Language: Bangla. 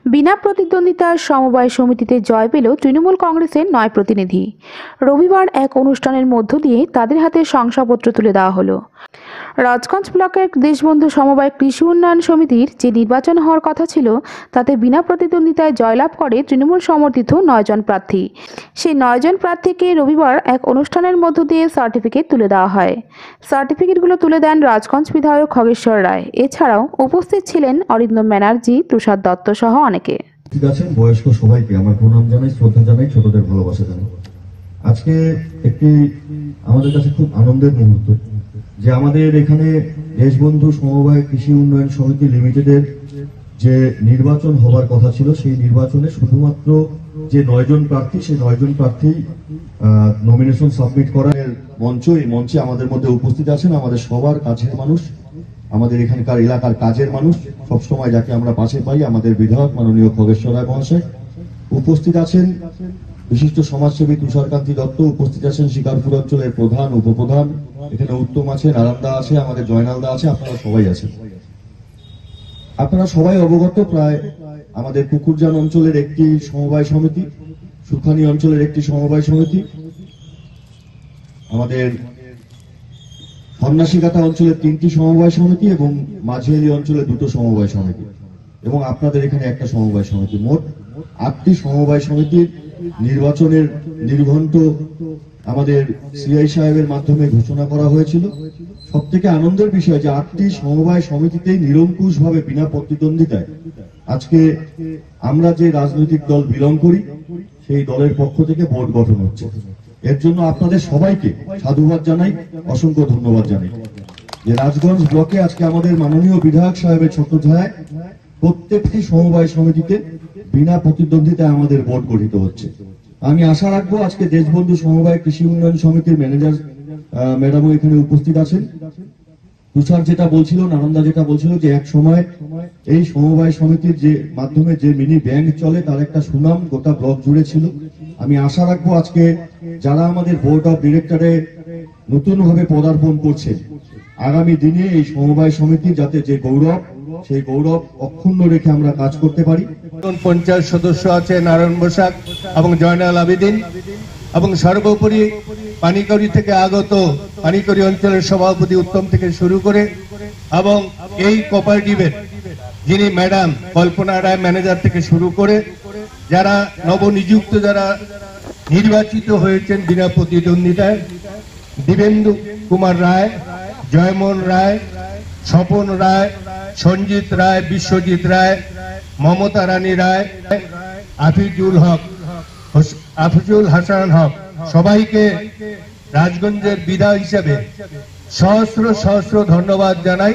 বিনা প্রতিদ্বন্দ্বিতার সমবায় সমিতিতে জয় পেল তৃণমূল কংগ্রেসের 9 প্রতিনিধি। রবিবার এক অনুষ্ঠানের মধ্য দিয়ে তাদের হাতে শংসাপত্র তুলে দেওয়া হলো। রাজগঞ্জ ব্লকের দেশবন্ধু সমবায় কৃষি উন্নয়ন সমিতির যে নির্বাচন হওয়ার কথা ছিল তাতে বিনা প্রতিদ্বন্দ্বিতায় জয়লাভ করে তৃণমূল সমর্থিত 9 জন প্রার্থী। সেই 9 জন প্রার্থীকে রবিবার এক অনুষ্ঠানের মধ্য দিয়ে সার্টিফিকেট তুলে দেওয়া হয়। সার্টিফিকেটগুলো তুলে দেন রাজগঞ্জ বিধায়ক খগেশ্বর রায়। এছাড়াও উপস্থিত ছিলেন অরিন্দম ব্যানার্জি, তুষার দত্ত সহ অনেকে। ঠিক আছেন, বয়স্ক সবাইকে আমার প্রণাম জানাই, শ্রদ্ধা জানাই, ছোটদের ভালোবাসা জানাই। আজকে একটি আমাদের কাছে খুব আনন্দের মুহূর্ত যে আমাদের এখানে দেশবন্ধু সমবায় কৃষি উন্নয়ন সমিতি লিমিটেডের যে নির্বাচন হবার কথা ছিল সেই নির্বাচনে শুধুমাত্র যে 9 জন প্রার্থী, সেই 9 জন প্রার্থী নমিনেশন সাবমিট করার এই মঞ্চে আমাদের মধ্যে উপস্থিত আছেন আমাদের সবার কাছের মানুষ, আমাদের এখানকার এলাকার কাজের মানুষ, সবসময় যাকে আমরা পাশে পাই, আমাদের বিধায়ক মাননীয় খগেশ্বর রায় মহাশয় উপস্থিত আছেন। বিশিষ্ট সমাজসেবী তুষারকান্তি দত্ত উপস্থিত আছেন, শিকারপুর অঞ্চলের প্রধান, উপপ্রধান, এখানে উত্তম আছে, নারায়ণদা আছে, আমাদের জয়নালদা আছে, আপনারা সবাই আছেন। আপনারা সবাই অবগত, প্রায় আমাদের পুকুরজান অঞ্চলের একটি সমবায় সমিতি, সুখানি অঞ্চলের একটি সমবায় সমিতি, আমাদের সন্ন্যাসীকাথা অঞ্চলের 3টি সমবায় সমিতি এবং মাঝিয়ালি অঞ্চলে 2টো সমবায় সমিতি এবং আপনাদের এখানে একটা সমবায় সমিতি, মোট 8টি সমবায় সমিতির নির্বাচনের নির্ঘণ্ট আমাদের সিআই সাহেবের মাধ্যমে ঘোষণা করা হয়েছিল। সব থেকে আনন্দের বিষয় যে 8টি সমবায় সমিতিতে নিরঙ্কুশ ভাবে বিনা প্রতিদ্বন্দ্বিতায় আজকে আমরা যে রাজনৈতিক দল বিলং করি সেই দলের পক্ষ থেকে বোর্ড গঠন হচ্ছে। এর জন্য আপনাদের সবাইকে সাধুবাদ জানাই, অসংখ্য ধন্যবাদ জানাই যে রাজগঞ্জ ব্লকে আজকে আমাদের মাননীয় বিধায়ক সাহেবের ছত্রছায়ায় প্রত্যেকটি সমবায় সমিতিতে বিনা প্রতিদ্বন্দ্বিতায় আমাদের বোর্ড গঠিত হচ্ছে। আমি আশা রাখবো আজকে দেশবন্ধু সমবায় কৃষি উন্নয়ন সমিতির ম্যানেজার ম্যাডামও এখানে উপস্থিত আছেন। তুষার যেটা বলছিল, নারায়ণদা যেটা বলছিল যে এক সময় এই সমবায় সমিতির যে মাধ্যমে যে মিনি ব্যাংক চলে তার একটা সুনাম গোটা ব্লক জুড়ে ছিল। আমি আশা রাখবো আজকে যারা আমাদের বোর্ড অফ ডিরেক্টরে নতুন ভাবে পদার্পণ করছে আগামী দিনে এই সমবায় সমিতি যাতে যে গৌরব, সেই গৌরব অক্ষুণ্ণ রেখে আমরা কাজ করতে পারি। পঞ্চায়েত সদস্য আছে নারায়ণ বসাক এবং জয়নাল আবেদিন এবং সর্বোপরি পানিকড়ি থেকে আগত পানিকড়ি অঞ্চলের সভাপতি উত্তম থেকে শুরু করে এবং এই কোঅপারেটিভের যিনি ম্যাডাম কল্পনা রায় ম্যানেজার থেকে শুরু করে যারা নবনিযুক্ত, যারা নির্বাচিত হয়েছেন বিনা প্রতিদ্বন্দ্বিতায়, দিবেন্দু কুমার রায়, জয়মোহন রায়, স্বপন রায়, সঞ্জিত রায়, বিশ্বজিৎ রায়, মমতা রানী রায়, আফিজুল হাসান হক, সবাইকে রাজগঞ্জের বিধায়ক হিসেবে সহস্র সহস্র ধন্যবাদ জানাই।